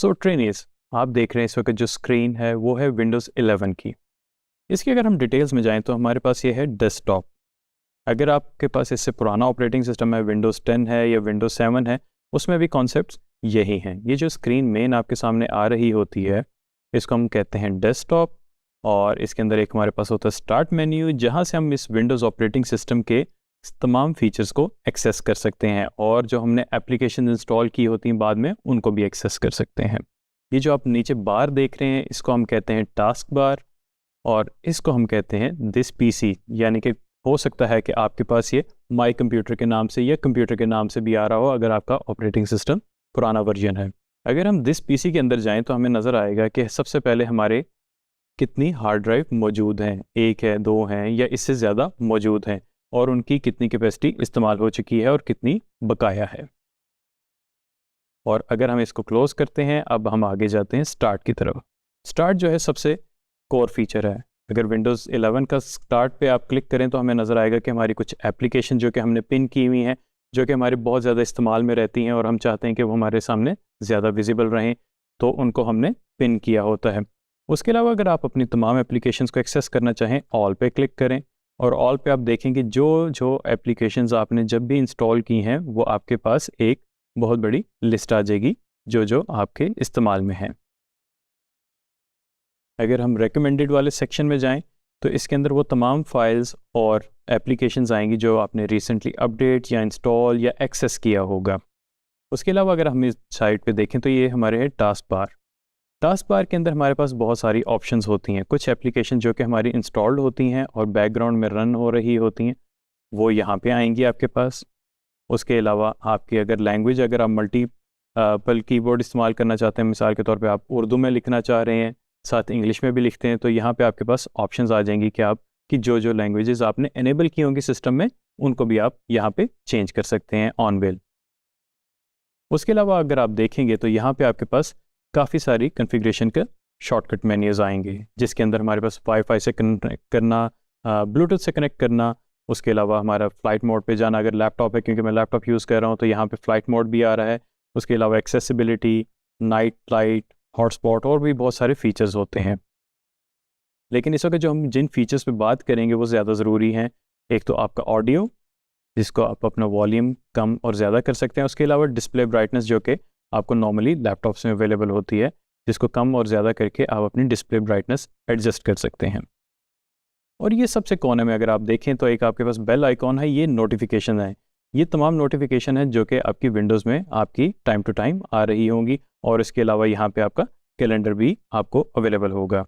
सो trainees, आप देख रहे हैं इस वक्त जो स्क्रीन है वो है विंडोज़ 11 की। इसकी अगर हम डिटेल्स में जाएं तो हमारे पास ये है डेस्कटॉप। अगर आपके पास इससे पुराना ऑपरेटिंग सिस्टम है, विंडोज़ 10 है या विंडोज़ 7 है, उसमें भी कॉन्सेप्ट्स यही हैं। ये जो स्क्रीन मेन आपके सामने आ रही होती है, इसको हम कहते हैं डेस्कटॉप। और इसके अंदर एक हमारे पास होता है स्टार्ट मेन्यू, जहाँ से हम इस विंडोज़ ऑपरेटिंग सिस्टम के तमाम फीचर्स को एक्सेस कर सकते हैं और जो हमने एप्लीकेशन इंस्टॉल की होती हैं बाद में उनको भी एक्सेस कर सकते हैं। ये जो आप नीचे बार देख रहे हैं इसको हम कहते हैं टास्क बार, और इसको हम कहते हैं दिस पीसी। यानी कि हो सकता है कि आपके पास ये माई कंप्यूटर के नाम से या कंप्यूटर के नाम से भी आ रहा हो अगर आपका ऑपरेटिंग सिस्टम पुराना वर्जन है। अगर हम दिस पीसी के अंदर जाएं तो हमें नज़र आएगा कि सबसे पहले हमारे कितनी हार्ड ड्राइव मौजूद हैं, एक है, दो हैं या इससे ज़्यादा मौजूद हैं, और उनकी कितनी कैपेसिटी इस्तेमाल हो चुकी है और कितनी बकाया है। और अगर हम इसको क्लोज करते हैं, अब हम आगे जाते हैं स्टार्ट की तरफ। स्टार्ट जो है सबसे कोर फीचर है। अगर विंडोज़ 11 का स्टार्ट पे आप क्लिक करें तो हमें नज़र आएगा कि हमारी कुछ एप्लीकेशन जो कि हमने पिन की हुई हैं, जो कि हमारे बहुत ज़्यादा इस्तेमाल में रहती हैं और हम चाहते हैं कि वो हमारे सामने ज़्यादा विजिबल रहें, तो उनको हमने पिन किया होता है। उसके अलावा अगर आप अपनी तमाम एप्लीकेशंस को एक्सेस करना चाहें, ऑल पे क्लिक करें और ऑल पे आप देखेंगे जो जो एप्लीकेशंस आपने जब भी इंस्टॉल की हैं वो आपके पास एक बहुत बड़ी लिस्ट आ जाएगी जो जो आपके इस्तेमाल में हैं। अगर हम रेकमेंडेड वाले सेक्शन में जाएं तो इसके अंदर वो तमाम फाइल्स और एप्लीकेशंस आएंगी जो आपने रिसेंटली अपडेट या इंस्टॉल या एक्सेस किया होगा। उसके अलावा अगर हम इस साइट पे देखें तो ये हमारे है टास्क बार। टास्क बार के अंदर हमारे पास बहुत सारी ऑप्शंस होती हैं। कुछ एप्लीकेशन जो कि हमारी इंस्टॉल्ड होती हैं और बैकग्राउंड में रन हो रही होती हैं वो यहाँ पे आएंगी आपके पास। उसके अलावा आपकी अगर लैंग्वेज, अगर आप मल्टीपल कीबोर्ड इस्तेमाल करना चाहते हैं, मिसाल के तौर पे आप उर्दू में लिखना चाह रहे हैं, साथ इंग्लिश में भी लिखते हैं, तो यहाँ पे आपके पास ऑप्शंस आ जाएंगी कि आप कि जो जो लैंग्वेजेस आपने एनेबल की होंगी सिस्टम में उनको भी आप यहाँ पे चेंज कर सकते हैं ऑन वेल। उसके अलावा अगर आप देखेंगे तो यहाँ पे आपके पास काफ़ी सारी कन्फिग्रेशन के शॉर्टकट मेन्यूज आएंगे, जिसके अंदर हमारे पास वाईफाई से कनेक्ट करना, ब्लूटूथ से कनेक्ट करना, उसके अलावा हमारा फ़्लाइट मोड पे जाना। अगर लैपटॉप है, क्योंकि मैं लैपटॉप यूज़ कर रहा हूँ, तो यहाँ पे फ़्लाइट मोड भी आ रहा है। उसके अलावा एक्सेसिबिलिटी, नाइट लाइट, हॉटस्पॉट और भी बहुत सारे फीचर्स होते हैं। लेकिन इस वक्त जो हम जिन फीचर्स पे बात करेंगे वो ज़्यादा ज़रूरी हैं। एक तो आपका ऑडियो, जिसको आप अपना वॉल्यूम कम और ज़्यादा कर सकते हैं। उसके अलावा डिस्प्ले ब्राइटनेस जो कि आपको नॉर्मली लैपटॉप्स में अवेलेबल होती है, जिसको कम और ज़्यादा करके आप अपनी डिस्प्ले ब्राइटनेस एडजस्ट कर सकते हैं। और ये सबसे कोने में अगर आप देखें तो एक आपके पास बेल आइकॉन है, ये नोटिफिकेशन है। ये तमाम नोटिफिकेशन है जो कि आपकी विंडोज़ में आपकी टाइम टू टाइम आ रही होंगी, और इसके अलावा यहाँ पे आपका कैलेंडर भी आपको अवेलेबल होगा,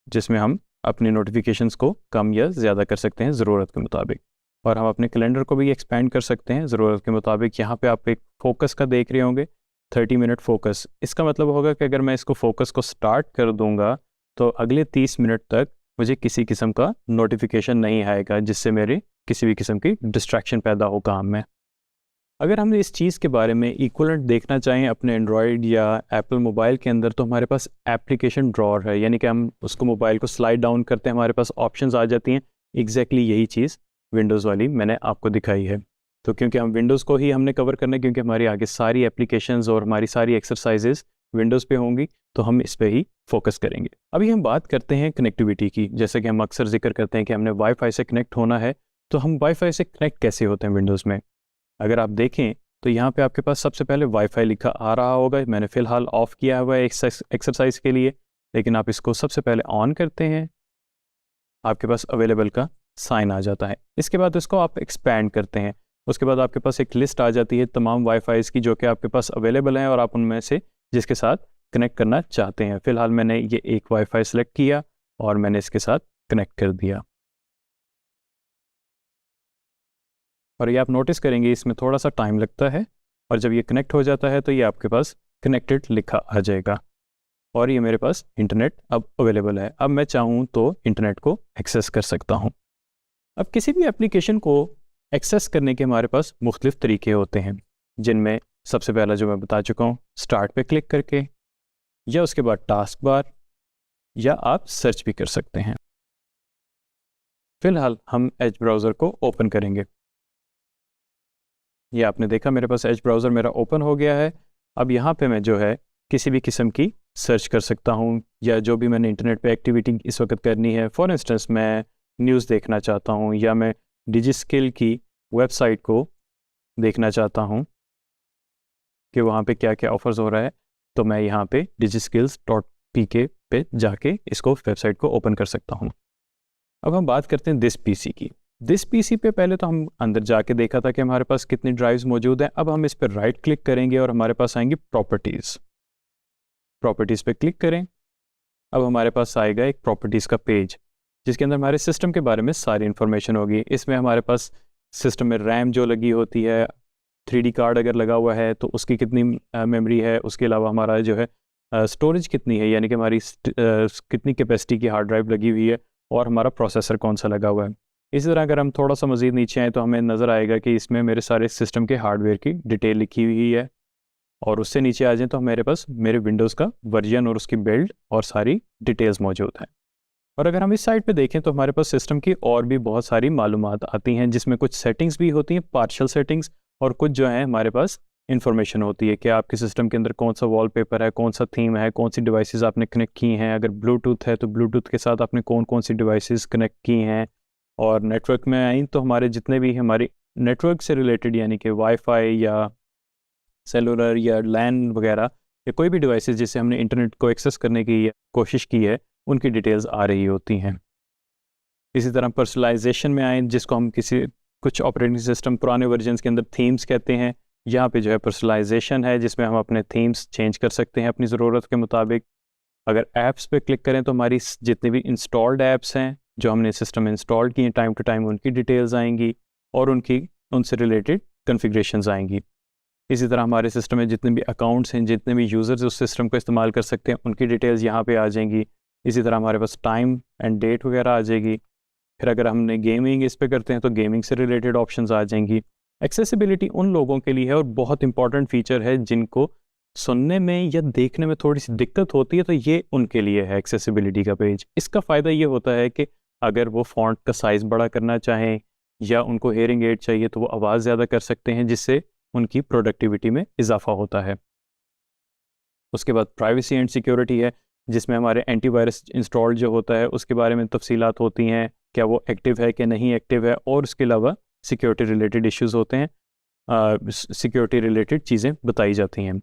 जिसमें हम अपनी नोटिफिकेशंस को कम या ज़्यादा कर सकते हैं ज़रूरत के मुताबिक। और हम अपने कैलेंडर को भी एक्सपेंड कर सकते हैं ज़रूरत के मुताबिक। यहाँ पे आप एक फोकस का देख रहे होंगे, 30 मिनट फोकस। इसका मतलब होगा कि अगर मैं इसको फोकस को स्टार्ट कर दूंगा तो अगले 30 मिनट तक मुझे किसी किस्म का नोटिफिकेशन नहीं आएगा, जिससे मेरे किसी भी किस्म की डिस्ट्रैक्शन पैदा हो काम में। अगर हम इस चीज़ के बारे में इक्वलेंट देखना चाहें अपने एंड्रॉयड या एप्पल मोबाइल के अंदर, तो हमारे पास एप्लीकेशन ड्रॉअर है। यानी कि हम उसको मोबाइल को स्लाइड डाउन करते हैं, हमारे पास ऑप्शंस आ जाती हैं। एग्जैक्टली यही चीज़ विंडोज़ वाली मैंने आपको दिखाई है। तो क्योंकि हम विंडोज़ को ही हमने कवर करना है, क्योंकि हमारी आगे सारी एप्लीकेशंस और हमारी सारी एक्सरसाइजेज विंडोज़ पे होंगी, तो हम इस पर ही फोकस करेंगे। अभी हम बात करते हैं कनेक्टिविटी की। जैसे कि हम अक्सर जिक्र करते हैं कि हमने वाईफाई से कनेक्ट होना है, तो हम वाईफाई से कनेक्ट कैसे होते हैं विंडोज़ में। अगर आप देखें तो यहाँ पे आपके पास सबसे पहले वाईफाई लिखा आ रहा होगा। मैंने फ़िलहाल ऑफ़ किया हुआ है एक्सरसाइज के लिए, लेकिन आप इसको सबसे पहले ऑन करते हैं, आपके पास अवेलेबल का साइन आ जाता है। इसके बाद इसको आप एक्सपैंड करते हैं, उसके बाद आपके पास एक लिस्ट आ जाती है तमाम वाईफाईज़ की जो कि आपके पास अवेलेबल हैं और आप उनमें से जिसके साथ कनेक्ट करना चाहते हैं। फ़िलहाल मैंने ये एक वाईफाई सेलेक्ट किया और मैंने इसके साथ कनेक्ट कर दिया। और ये आप नोटिस करेंगे इसमें थोड़ा सा टाइम लगता है, और जब ये कनेक्ट हो जाता है तो ये आपके पास कनेक्टेड लिखा आ जाएगा और ये मेरे पास इंटरनेट अब अवेलेबल है। अब मैं चाहूँ तो इंटरनेट को एक्सेस कर सकता हूँ। अब किसी भी एप्लीकेशन को एक्सेस करने के हमारे पास मुख्तलिफ तरीके होते हैं, जिनमें सबसे पहला जो मैं बता चुका हूँ, स्टार्ट पे क्लिक करके, या उसके बाद टास्क बार, या आप सर्च भी कर सकते हैं। फ़िलहाल हम एज ब्राउज़र को ओपन करेंगे। ये आपने देखा मेरे पास एज ब्राउज़र मेरा ओपन हो गया है। अब यहाँ पे मैं जो है किसी भी किस्म की सर्च कर सकता हूँ, या जो भी मैंने इंटरनेट पे एक्टिविटी इस वक्त करनी है, फॉर इंस्टेंस मैं न्यूज़ देखना चाहता हूँ या मैं डिजिस्किल की वेबसाइट को देखना चाहता हूँ कि वहाँ पे क्या क्या ऑफर्स हो रहा है, तो मैं यहाँ पे digiskills.pk पे जाके इसको वेबसाइट को ओपन कर सकता हूँ। अब हम बात करते हैं दिस पीसी की। दिस पीसी पे पहले तो हम अंदर जाके देखा था कि हमारे पास कितनी ड्राइव्स मौजूद हैं। अब हम इस पर राइट क्लिक करेंगे और हमारे पास आएंगी प्रॉपर्टीज़ पे क्लिक करें। अब हमारे पास आएगा एक प्रॉपर्टीज़ का पेज जिसके अंदर हमारे सिस्टम के बारे में सारी इन्फॉर्मेशन होगी। इसमें हमारे पास सिस्टम में रैम जो लगी होती है, 3D कार्ड अगर लगा हुआ है तो उसकी कितनी मेमोरी है, उसके अलावा हमारा जो है स्टोरेज कितनी है, यानी कि हमारी कितनी कैपेसिटी की हार्ड ड्राइव लगी हुई है, और हमारा प्रोसेसर कौन सा लगा हुआ है। इसी तरह अगर हम थोड़ा सा मज़ीद नीचे आएँ तो हमें नज़र आएगा कि इसमें मेरे सारे सिस्टम के हार्डवेयर की डिटेल लिखी हुई है, और उससे नीचे आ जाएँ तो मेरे पास मेरे विंडोज़ का वर्जन और उसकी बिल्ड और सारी डिटेल्स मौजूद हैं। और अगर हम इस साइड पे देखें तो हमारे पास सिस्टम की और भी बहुत सारी मालूमात आती हैं, जिसमें कुछ सेटिंग्स भी होती हैं, पार्शियल सेटिंग्स, और कुछ जो है हमारे पास इंफॉर्मेशन होती है कि आपके सिस्टम के अंदर कौन सा वॉलपेपर है, कौन सा थीम है, कौन सी डिवाइसेस आपने कनेक्ट की हैं। अगर ब्लूटूथ है तो ब्लूटूथ के साथ आपने कौन कौन सी डिवाइसेस कनेक्ट की हैं। और नेटवर्क में आई तो हमारे जितने भी हमारी नेटवर्क से रिलेटेड, यानी कि वाईफाई या सेलुलर या लैन वगैरह, या कोई भी डिवाइसेस जिससे हमने इंटरनेट को एक्सेस करने की कोशिश की है, उनकी डिटेल्स आ रही होती हैं। इसी तरह पर्सनलाइजेशन में आए, जिसको हम कुछ ऑपरेटिंग सिस्टम पुराने वर्जन्स के अंदर थीम्स कहते हैं, यहाँ पे जो है पर्सनलाइजेशन है जिसमें हम अपने थीम्स चेंज कर सकते हैं अपनी ज़रूरत के मुताबिक। अगर ऐप्स पे क्लिक करें तो हमारी जितनी भी इंस्टॉल्ड ऐप्स हैं जो हमने सिस्टम में इंस्टॉल की हैं, टाइम टू टाइम उनकी डिटेल्स आएंगी और उनसे रिलेटेड कन्फिग्रेशंस आएंगी। इसी तरह हमारे सिस्टम में जितने भी अकाउंट्स हैं, जितने भी यूज़र्स उस सिस्टम को इस्तेमाल कर सकते हैं, उनकी डिटेल्स यहाँ पे आ जाएंगी। इसी तरह हमारे पास टाइम एंड डेट वगैरह आ जाएगी। फिर अगर हमने गेमिंग इस पे करते हैं तो गेमिंग से रिलेटेड ऑप्शंस आ जाएंगी। एक्सेसिबिलिटी उन लोगों के लिए है और बहुत इंपॉर्टेंट फीचर है जिनको सुनने में या देखने में थोड़ी सी दिक्कत होती है, तो ये उनके लिए है एक्सेसिबिलिटी का पेज। इसका फ़ायदा ये होता है कि अगर वो फ़ॉन्ट का साइज़ बड़ा करना चाहें या उनको हेयरिंग एड चाहिए तो वो आवाज़ ज़्यादा कर सकते हैं, जिससे उनकी प्रोडक्टिविटी में इजाफा होता है। उसके बाद प्राइवेसी एंड सिक्योरिटी है, जिसमें हमारे एंटीवायरस इंस्टॉल्ड जो होता है उसके बारे में तफसीलात होती हैं, क्या वो एक्टिव है कि नहीं एक्टिव है, और उसके अलावा सिक्योरिटी रिलेटेड इश्यूज़ होते हैं, सिक्योरिटी रिलेटेड चीज़ें बताई जाती हैं।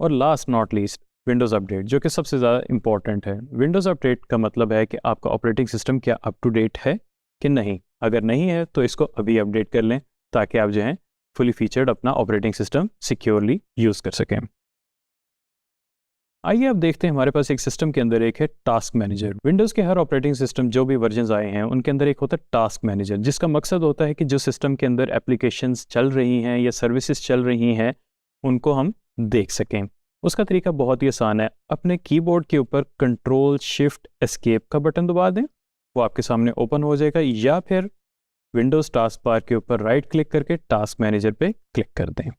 और last not least Windows update, जो कि सबसे ज़्यादा इंपॉर्टेंट है। विंडोज़ अपडेट का मतलब है कि आपका ऑपरेटिंग सिस्टम क्या अप टू डेट है कि नहीं। अगर नहीं है तो इसको अभी अपडेट कर लें ताकि आप जो हैं फुली फीचर्ड अपना ऑपरेटिंग सिस्टम सिक्योरली यूज़ कर सकें। आइए अब देखते हैं, हमारे पास एक सिस्टम के अंदर एक है टास्क मैनेजर। विंडोज़ के हर ऑपरेटिंग सिस्टम जो भी वर्जन्स आए हैं उनके अंदर एक होता है टास्क मैनेजर, जिसका मकसद होता है कि जो सिस्टम के अंदर एप्लीकेशंस चल रही हैं या सर्विसेज चल रही हैं उनको हम देख सकें। उसका तरीका बहुत ही आसान है। अपने कीबोर्ड के ऊपर कंट्रोल शिफ्ट एस्केप का बटन दबा दें, वो आपके सामने ओपन हो जाएगा, या फिर विंडोज़ टास्क बार के ऊपर राइट क्लिक करके टास्क मैनेजर पे क्लिक कर दें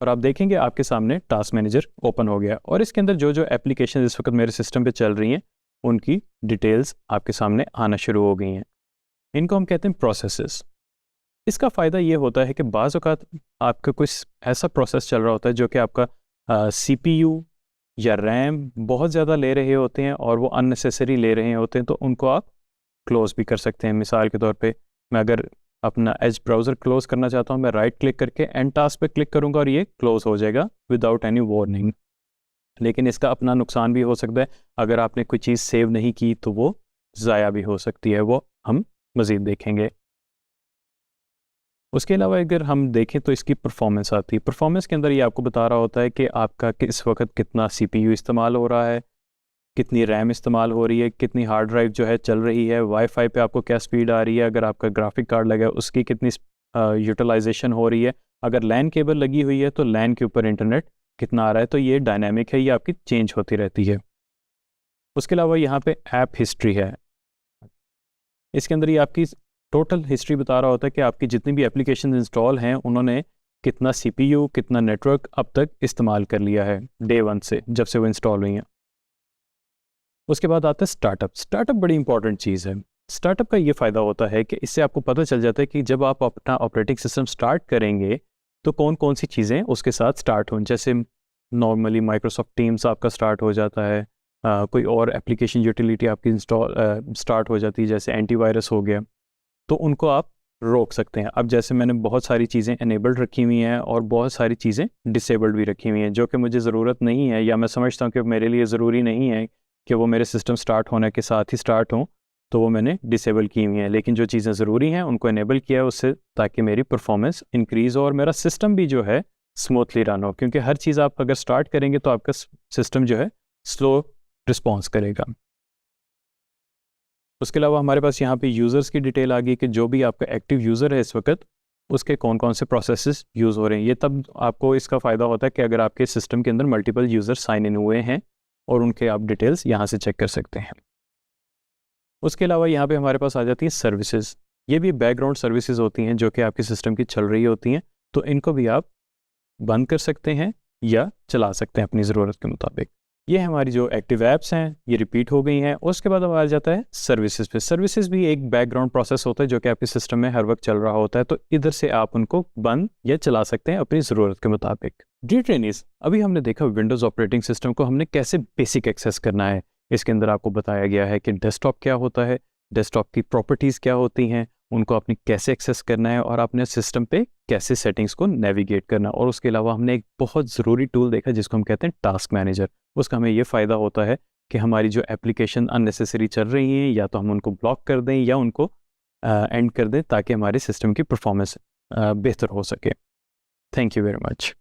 और आप देखेंगे आपके सामने टास्क मैनेजर ओपन हो गया। और इसके अंदर जो जो एप्लीकेशन इस वक्त मेरे सिस्टम पे चल रही हैं उनकी डिटेल्स आपके सामने आना शुरू हो गई हैं। इनको हम कहते हैं प्रोसेसेस। इसका फ़ायदा ये होता है कि बाज़ औक़ात आपका कुछ ऐसा प्रोसेस चल रहा होता है जो कि आपका CPU या रैम बहुत ज़्यादा ले रहे होते हैं और वो अननेसेसरी ले रहे होते हैं, तो उनको आप क्लोज़ भी कर सकते हैं। मिसाल के तौर पे मैं अगर अपना एज ब्राउज़र क्लोज़ करना चाहता हूँ, मैं राइट क्लिक करके एंड टास्क पे क्लिक करूँगा और ये क्लोज़ हो जाएगा विदाउट एनी वार्निंग। लेकिन इसका अपना नुकसान भी हो सकता है, अगर आपने कोई चीज़ सेव नहीं की तो वो ज़ाया भी हो सकती है, वो हम मज़ीद देखेंगे। उसके अलावा अगर हम देखें तो इसकी परफॉर्मेंस आती है। परफॉर्मेंस के अंदर ये आपको बता रहा होता है कि आपका इस वक्त कितना CPU इस्तेमाल हो रहा है, कितनी रैम इस्तेमाल हो रही है, कितनी हार्ड ड्राइव जो है चल रही है, वाईफाई पे आपको क्या स्पीड आ रही है, अगर आपका ग्राफिक कार्ड लगा है उसकी कितनी यूटिलाइजेशन हो रही है, अगर लैन केबल लगी हुई है तो लैन के ऊपर इंटरनेट कितना आ रहा है। तो ये डायनामिक है, ये आपकी चेंज होती रहती है। उसके अलावा यहाँ पे ऐप हिस्ट्री है। इसके अंदर ये आपकी टोटल हिस्ट्री बता रहा होता है कि आपकी जितनी भी एप्लीकेशन इंस्टॉल हैं उन्होंने कितना CPU, कितना नेटवर्क अब तक इस्तेमाल कर लिया है डे 1 से, जब से वो इंस्टॉल हुई हैं। उसके बाद आता है स्टार्टअप। स्टार्टअप बड़ी इंपॉर्टेंट चीज़ है। स्टार्टअप का ये फ़ायदा होता है कि इससे आपको पता चल जाता है कि जब आप अपना ऑपरेटिंग सिस्टम स्टार्ट करेंगे तो कौन कौन सी चीज़ें उसके साथ स्टार्ट हों। जैसे नॉर्मली माइक्रोसॉफ्ट टीम्स आपका स्टार्ट हो जाता है, कोई और एप्लीकेशन यूटिलिटी आपकी इंस्टॉल स्टार्ट हो जाती है जैसे एंटीवायरस हो गया, तो उनको आप रोक सकते हैं। अब जैसे मैंने बहुत सारी चीज़ें एनेबल्ड रखी हुई हैं और बहुत सारी चीज़ें डिसेबल्ड भी रखी हुई हैं जो कि मुझे ज़रूरत नहीं है, या मैं समझता हूँ कि मेरे लिए ज़रूरी नहीं है कि वो मेरे सिस्टम स्टार्ट होने के साथ ही स्टार्ट हों, तो वो मैंने डिसेबल की हुई हैं। लेकिन जो चीज़ें ज़रूरी हैं उनको एनेबल किया है उससे, ताकि मेरी परफॉर्मेंस इंक्रीज़ हो और मेरा सिस्टम भी जो है स्मूथली रन हो, क्योंकि हर चीज़ आप अगर स्टार्ट करेंगे तो आपका सिस्टम जो है स्लो रिस्पॉन्स करेगा। उसके अलावा हमारे पास यहाँ पे यूज़र्स की डिटेल आ गई कि जो भी आपका एक्टिव यूज़र है इस वक्त, उसके कौन कौन से प्रोसेसेस यूज़ हो रहे हैं। ये तब आपको इसका फ़ायदा होता है कि अगर आपके सिस्टम के अंदर मल्टीपल यूज़र साइन इन हुए हैं और उनके आप डिटेल्स यहाँ से चेक कर सकते हैं। उसके अलावा यहाँ पे हमारे पास आ जाती है सर्विसेज। ये भी बैकग्राउंड सर्विसेज होती हैं जो कि आपके सिस्टम की चल रही होती हैं, तो इनको भी आप बंद कर सकते हैं या चला सकते हैं अपनी ज़रूरत के मुताबिक। ये हमारी जो एक्टिव ऐप्स हैं ये रिपीट हो गई हैं। उसके बाद अब आ जाता है सर्विसेज पे। सर्विसेज भी एक बैकग्राउंड प्रोसेस होता है जो कि आपके सिस्टम में हर वक्त चल रहा होता है, तो इधर से आप उनको बंद या चला सकते हैं अपनी ज़रूरत के मुताबिक। डियर ट्रेनीज, अभी हमने देखा विंडोज़ ऑपरेटिंग सिस्टम को हमने कैसे बेसिक एक्सेस करना है। इसके अंदर आपको बताया गया है कि डेस्कटॉप क्या होता है, डेस्कटॉप की प्रॉपर्टीज़ क्या होती हैं, उनको आपने कैसे एक्सेस करना है और अपने सिस्टम पे कैसे सेटिंग्स को नेविगेट करना। और उसके अलावा हमने एक बहुत ज़रूरी टूल देखा जिसको हम कहते हैं टास्क मैनेजर। उसका हमें ये फ़ायदा होता है कि हमारी जो एप्लीकेशन अननेसेसरी चल रही हैं या तो हम उनको ब्लॉक कर दें या उनको एंड कर दें, ताकि हमारे सिस्टम की परफॉर्मेंस बेहतर हो सके। Thank you very much.